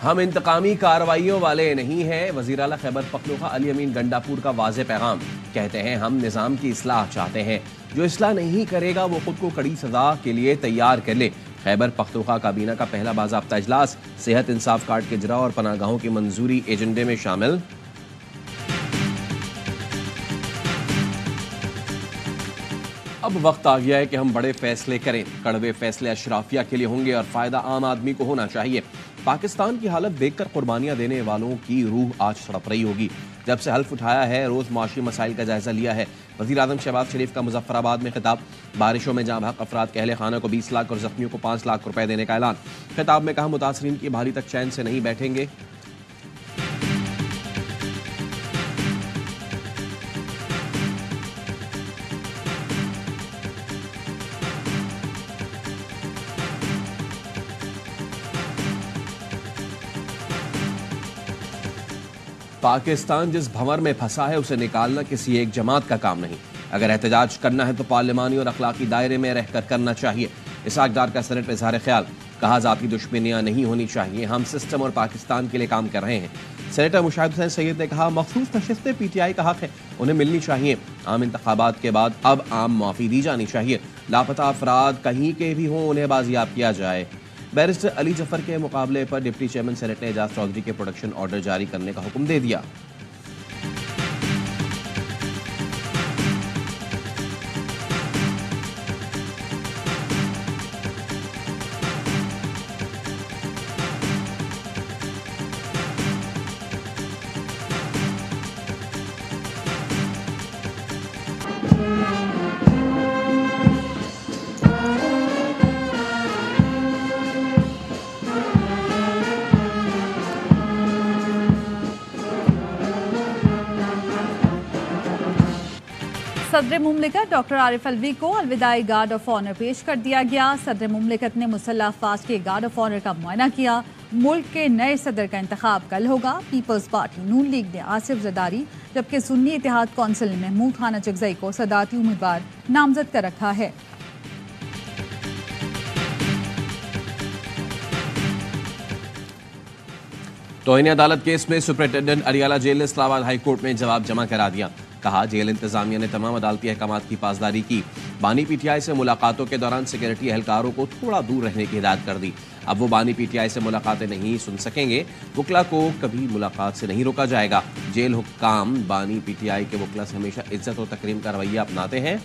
हम इंतकामी कार्रवाइयों वाले नहीं हैं। वज़ीर आला खैबर पख्तूनख्वा अली अमीन गंडापुर का वाज़े पैगाम। कहते हैं हम निज़ाम की इस्लाह चाहते हैं, जो इस्लाह नहीं करेगा वो खुद को कड़ी सजा के लिए तैयार कर ले। खैबर पख्तूनख्वा काबीना का पहला बाज़ाब्ता इजलास, सेहत इंसाफ कार्ड के इजरा और पनाहगाहों की मंजूरी एजेंडे में शामिल। अब वक्त आ गया है कि हम बड़े फैसले करें। कड़वे फैसले अशराफिया के लिए होंगे और फायदा आम आदमी को होना चाहिए। पाकिस्तान की हालत देखकर कुर्बानियां देने वालों की रूह आज तड़प रही होगी। जब से हल्फ उठाया है, रोज माशी मसाइल का जायजा लिया है। वज़ीर आज़म शहबाज शरीफ का मुजफ्फराबाद में खिताब। बारिशों में जाँ बहक अफराद के अहले खाना को 20 लाख और जख्मियों को 5 लाख रुपए देने का ऐलान। खिताब में कहा मुतासरीन की भारी तक चैन से नहीं बैठेंगे। पाकिस्तान जिस भंवर में फंसा है उसे निकालना किसी एक जमात का काम नहीं। अगर एहतजाज करना है तो पार्लिमानी और अखलाकी दायरे में रहकर करना चाहिए। इसहाक डार का सेनेट में इजहार ख्याल। कहा जाती दुश्मनियां नहीं होनी चाहिए, हम सिस्टम और पाकिस्तान के लिए काम कर रहे हैं। सेनेटर मुशाहिद हुसैन सैयद ने कहा मखसूस नशिस्तें पीटीआई का हक है, उन्हें मिलनी चाहिए। आम इंतखाबात के बाद अब आम माफी दी जानी चाहिए। लापता अफराद कहीं के भी हों उन्हें बाजियाब किया जाए। बैरिस्टर अली जफर के मुकाबले पर डिप्टी चेयरमैन सेनेट ने एजाज चौधरी के प्रोडक्शन ऑर्डर जारी करने का हुक्म दे दिया। सदर मुमलिकत डॉक्टर आरिफ अलवी को अलविदाई गार्ड ऑफ ऑनर पेश कर दिया गया। सदर मुमलिकत ने मुसल्लह अफवाज के गार्ड ऑफ ऑनर का मुआयना किया। मुल्क के नए सदर का इंतखाब कल होगा। पीपल्स पार्टी नून लीग ने आसिफ जरदारी, जबकि सुन्नी इत्तेहाद कौंसिल ने महमूद खान अचकजई को सदारती उम्मीदवार नामजद कर रखा है। तौहीन अदालत केस में सुपरिटेंडेंट अरियाला जेल ने इस्लामाबाद हाई कोर्ट में जवाब जमा करा दिया। कहा जेल इंतजामिया ने तमाम अदालती अहकामात की पासदारी की। बानी पीटीआई से मुलाकातों के दौरान सिक्योरिटी एहलकारों को थोड़ा दूर रहने की हिदायत कर दी। अब वो बानी पीटीआई से मुलाकातें नहीं सुन सकेंगे। वकला को कभी मुलाकात से नहीं रोका जाएगा। जेल हुक्काम बानी पीटीआई के वकला से हमेशा इज्जत और तकरीम का रवैया अपनाते हैं।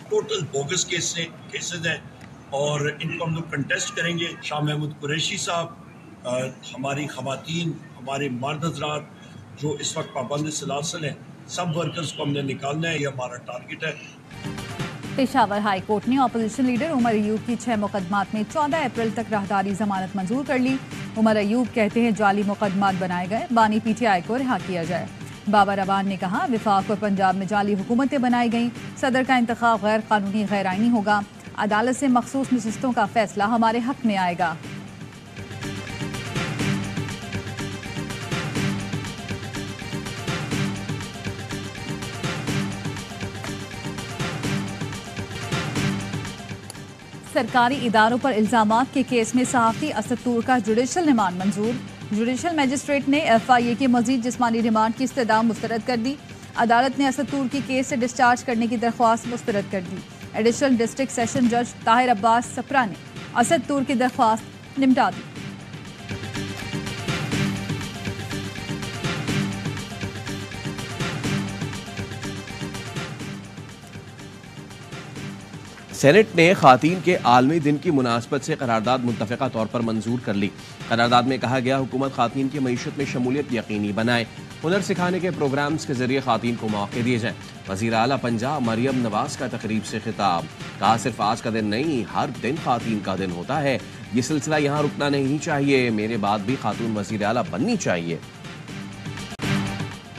टोटल बोगस केसेस हैं और इनको हम लोग कंटेस्ट करेंगे। शाह महमूद कुरैशी साहब, हमारी खवातीन, हमारे मर्द हजरात जो इस वक्त पाबंद सलासल हैं, सब वर्कर्स को हमने निकालना है। ये हमारा टारगेट है। पेशावर हाई कोर्ट ने अपोजिशन लीडर उमर अयूब की 6 मुकदमात में 14 अप्रैल तक राहदारी जमानत मंजूर कर ली। उमर अयूब कहते हैं जाली मुकदमात बनाए गए, बानी पीटीआई को रिहा किया जाए। बाबर अबान ने कहा विफाक और पंजाब में जाली हुकूमतें बनाई गईं। सदर का इंतखाब गैर कानूनी गैर आईनी होगा। अदालत से मखसूस नशिस्तों का फैसला हमारे हक में आएगा। सरकारी इदारों पर इल्जामात के केस में सहाफ़ी असद तूर का जुडिशल रिमांड मंजूर। जुडिशल मजिस्ट्रेट ने FIA के मजीद जिस्मानी रिमांड की इस्तदा मुस्तरद कर दी। अदालत ने असद तूर की केस से डिस्चार्ज करने की दरख्वास्त मुस्तरद कर दी। एडिशनल डिस्ट्रिक्ट सेशन जज ताहिर अब्बास सप्रा ने असद तूर की दरख्वास्त निपटा दी। सेनेट ने खातीन के आलमी दिन की मुनासबत से करारदाद मुत्तफ़िक़ा तौर पर मंजूर कर ली। करारदाद में कहा गया हुकूमत खातीन की मईशत में शमूलियत यकीनी बनाए। हुनर सिखाने के प्रोग्राम्स के जरिए खातीन को मौके दिए जाएं। वज़ीर आला पंजाब मरियम नवाज का तकरीब से खिताब। कहा सिर्फ आज का दिन नहीं, हर दिन खातीन का दिन होता है। ये सिलसिला यहाँ रुकना नहीं चाहिए। मेरे बाद भी खातून वज़ीर आला बननी चाहिए।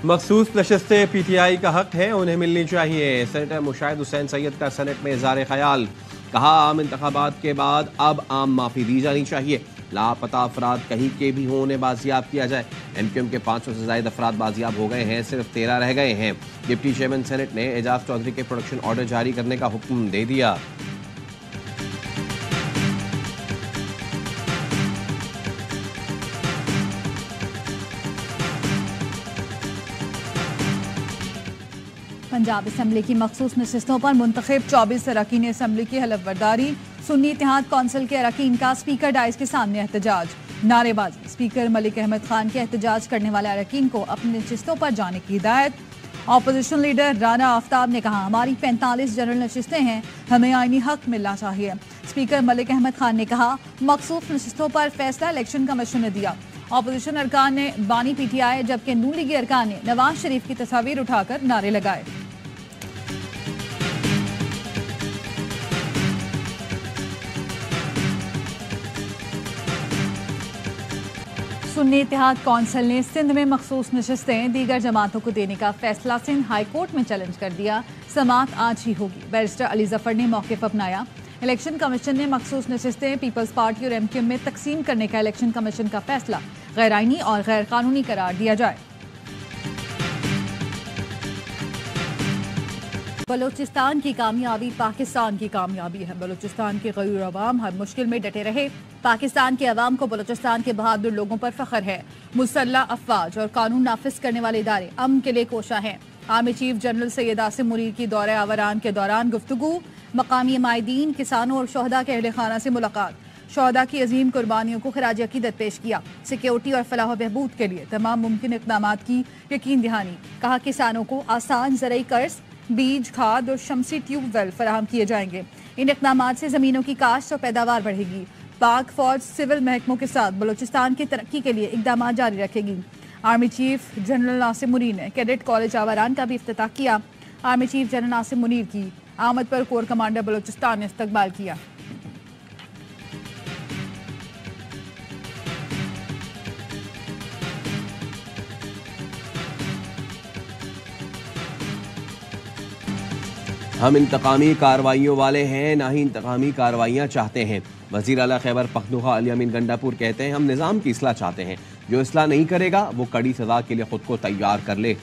मखसूस नशिस्तें पीटीआई का हक है, उन्हें मिलनी चाहिए। सेनेटर मुशाहिद हुसैन सैयद का सेनेट में इज़हार ख्याल। कहा आम इंतखाबात के बाद अब आम माफी दी जानी चाहिए। लापता अफराद कहीं के भी हों उन्हें बाजियाब किया जाए। MQM के 500 से ज़ायद अफराद बाजियाब हो गए हैं, सिर्फ 13 रह गए हैं। डिप्टी चेयरमैन सेनेट ने एजाज चौधरी के प्रोडक्शन ऑर्डर जारी करने का हुक्म दे दिया। पंजाब असम्बली की मखसूस नशिस्तों पर मुंतखब 24 अरकान असम्बली की हलफबरदारी। सुन्नी इत्तेहाद कौंसिल के अरकान का स्पीकर डाइस के सामने एहतजाज, नारेबाजी। स्पीकर मलिक अहमद खान के एहतजाज करने वाले अरकान को अपनी नशिस्तों पर जाने की हिदायत। अपोजिशन लीडर राना आफ्ताब ने कहा, हमारी 45 जनरल नशिस्तें हैं, हमें आईनी हक मिलना चाहिए। स्पीकर मलिक अहमद खान ने कहा, मखसूस नशिस्तों पर फैसला इलेक्शन कमीशन ने दिया। अपोजिशन अरकान ने बानी पीटीआई जबकि नून लीगी अरकान ने नवाज शरीफ की तस्वीर उठाकर नारे लगाए। सुन्नी इत्तेहाद कौंसिल ने सिंध में मखसूस नशिस्तें दीगर जमातों को देने का फैसला सिंध हाई कोर्ट में चैलेंज कर दिया। समाअत आज ही होगी। बैरिस्टर अली जफर ने मौक़िफ़ अपनाया। इलेक्शन कमीशन ने मखसूस नशिस्तें पीपल्स पार्टी और एमक्यूएम में तकसीम करने का इलेक्शन कमीशन का फैसला गैर आईनी और गैर कानूनी करार दिया जाए। बलूचिस्तान की कामयाबी पाकिस्तान की कामयाबी है। बलूचिस्तान के गरीब अवाम हर मुश्किल में डटे रहे। पाकिस्तान के अवाम को बलूचिस्तान के बहादुर लोगों पर फख्र है। मुसल्ला अफवाज और कानून नाफिज करने वाले इदारे अमन के लिए कोशा हैं। Army chief general Syed Asim Munir की दौरे आवरान के दौरान गुफ्तगू। मकामी माहिदीन, किसानों और शोहदा के अहले खाना से मुलाकात। शोहदा की अजीम कुर्बानियों को खराज अकीदत पेश किया। सिक्योरिटी और फलाह बहबूद के लिए तमाम मुमकिन इक़दामात की यकीन दहानी। कहा, किसानों को आसान ज़रई कर्ज, बीज, खाद और शमसी ट्यूबवेल फराहम किए जाएंगे। इन इक़दामात से ज़मीनों की काश्त और पैदावार बढ़ेगी। पाक फौज सिविल महकमों के साथ बलूचिस्तान की तरक्की के लिए इक़दामात जारी रखेगी। Army chief general Asim Munir ने कैडेट कॉलेज आवारान का भी इफ्तिताह किया। Army chief general Asim Munir की आमद पर कोर कमांडर बलूचिस्तान ने इस्तकबाल किया। हम इंतकामी कार्रवाइयों वाले हैं, ना ही इंतकामी कार्रवाइयाँ चाहते हैं। वज़ीर आला खैबर पख्तूनख्वा अली अमीन गंडापुर कहते हैं, हम निज़ाम की इस्लाह चाहते हैं। जो इस्लाह नहीं करेगा वो कड़ी सज़ा के लिए खुद को तैयार कर ले।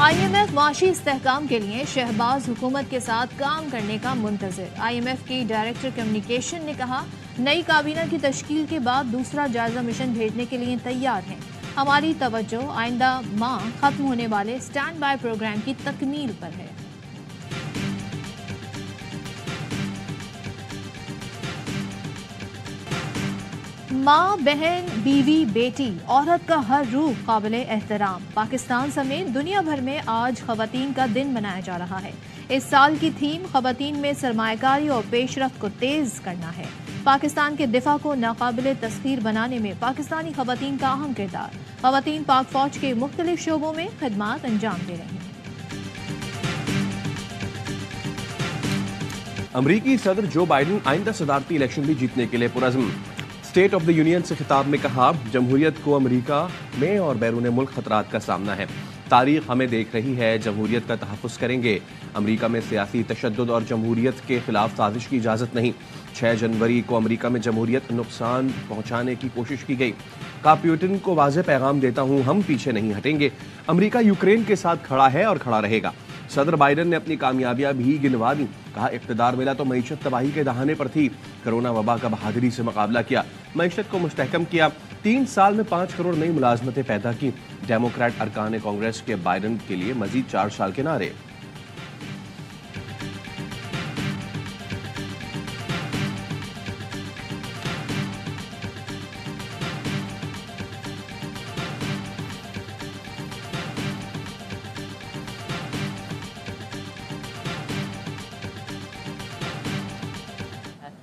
IMF माशी इस्तेहकाम के लिए शहबाज हुकूमत के साथ काम करने का मुंतज़िर। IMF की डायरेक्टर कम्युनिकेशन ने कहा, नई काबीना की तश्कील के बाद दूसरा जायजा मिशन भेजने के लिए तैयार हैं। हमारी तवज्जो आइंदा माह खत्म होने वाले स्टैंड बाय प्रोग्राम की तकमील पर है। माँ, बहन, बीवी, बेटी, औरत का हर रूह काबिले एहतराम। पाकिस्तान समेत दुनिया भर में आज ख़वातीन का दिन मनाया जा रहा है। इस साल की थीम ख़वातीन में सरमायाकारी और पेशरफ्त को तेज़ करना है। पाकिस्तान के दिफा को नाकाबिले तस्खीर बनाने में पाकिस्तानी ख़वातीन का अहम किरदार। ख़वातीन पाक फौज के मुख्तलिफ शोबों में खिदमात अंजाम दे रही हैं। अमरीकी सदर जो बाइडन आइंदा सदारती इलेक्शन भी जीतने के लिए पुरज़्म। स्टेट ऑफ द यूनियन से खिताब में कहा, जमहूरियत को अमरीका में और बैरून मुल्क खतरात का सामना है। तारीख हमें देख रही है, जमहूरियत का तहफ़्फ़ुज़ करेंगे। अमरीका में सियासी तशद्दुद और जमहूरियत के खिलाफ साजिश की इजाज़त नहीं। 6 जनवरी को अमरीका में जमहूरियत नुकसान पहुँचाने की कोशिश की गई। कहा, पुतिन को वाज़ेह पैगाम देता हूँ, हम पीछे नहीं हटेंगे। अमरीका यूक्रेन के साथ खड़ा है और खड़ा रहेगा। सदर बाइडन ने अपनी कामयाबियां भी गिनवा दी। कहा, इक़्तिदार मिला तो मईशत तबाही के दहाने पर थी। कोरोना वबा का बहादुरी से मुकाबला किया, मईशत को मुस्तहकम किया। 3 साल में 5 करोड़ नई मुलाजमतें पैदा की। डेमोक्रेट अरकान कांग्रेस के बाइडन के लिए मजीद 4 साल के नारे।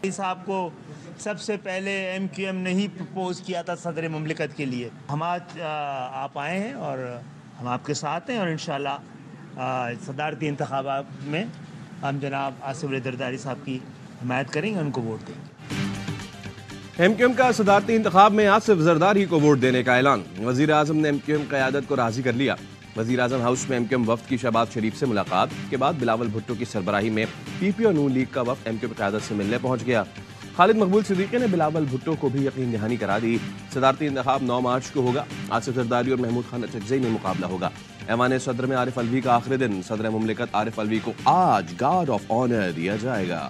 साहब को सबसे पहले MQM ने ही प्रपोज किया था सदर मुमलिकत के लिए। हम आज आप आए हैं और हम आपके साथ हैं और इंशाल्लाह सदारती इंतखाबात में हम जनाब आसिफ अली जरदारी साहब की हिमायत करेंगे, उनको वोट देंगे। MQM का सदारती इंतखाब में आसिफ जरदारी को वोट देने का ऐलान। वज़ीर आज़म ने MQM क़यादत को राज़ी कर लिया। वज़ीर आज़म हाउस में MQM वफ़द की शहबाज शरीफ से मुलाकात के बाद बिलावल भुट्टो की सरबराही में PP और नून लीग का वफ़द MQM क़यादत से मिलने पहुँच गया। खालिद मकबूल सिद्दीकी ने बिलावल भुट्टो को भी यकीन दहानी करा दी। सदारती इंतखाब 9 मार्च को होगा। आसिफ जरदारी और महमूद खान अचकजई में मुकाबला होगा। ऐवान सदर में आरिफ अलवी का आखिरी दिन। सदर मुमलिकत आरिफ अलवी को आज गार्ड ऑफ ऑनर दिया जाएगा।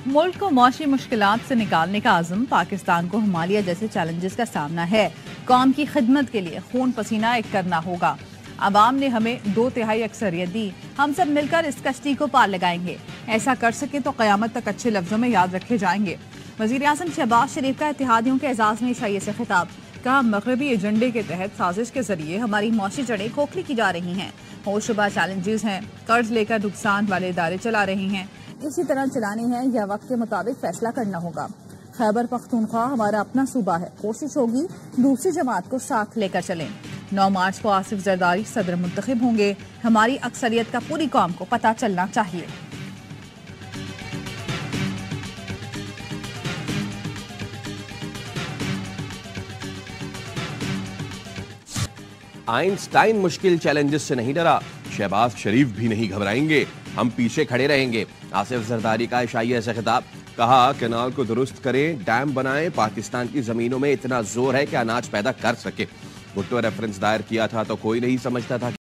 मुल्क को मौशी मुश्किलात से निकालने का आज़म। पाकिस्तान को हिमालय जैसे चैलेंजेस का सामना है। कौम की खिदमत के लिए खून पसीना एक करना होगा। अवाम ने हमें 2/3 अक्सरियत दी। हम सब मिलकर इस कश्ती को पार लगाएंगे। ऐसा कर सके तो क़यामत तक अच्छे लफ्जों में याद रखे जाएंगे। वज़ीर आज़म शहबाज शरीफ का इत्तेहादियों के एजाज़ में ईसाई से खिताब। कहा, मगरबी एजेंडे के तहत साजिश के जरिए हमारी मौशी जड़ें खोखली की जा रही हैं। होशरुबा चैलेंजेस हैं। कर्ज लेकर नुकसान वाले इदारे चला रहे हैं। इसी तरह चलाने हैं या वक्त के मुताबिक फैसला करना होगा। खैबर पख्तूनख्वा हमारा अपना सूबा है। कोशिश होगी दूसरी जमात को साथ लेकर चलें। 9 मार्च को आसिफ जरदारी सदर मुंतखब होंगे। हमारी अक्सरियत का पूरी कौम को पता चलना चाहिए। आइंस्टाइन मुश्किल चैलेंजेस से नहीं डरा। शहबाज शरीफ भी नहीं घबराएंगे। हम पीछे खड़े रहेंगे। आसिफ जरदारी का इशाइया से खिताब। कहा, कैनाल को दुरुस्त करें, डैम बनाएं। पाकिस्तान की जमीनों में इतना जोर है कि अनाज पैदा कर सके। भुट्टो रेफरेंस दायर किया था तो कोई नहीं समझता था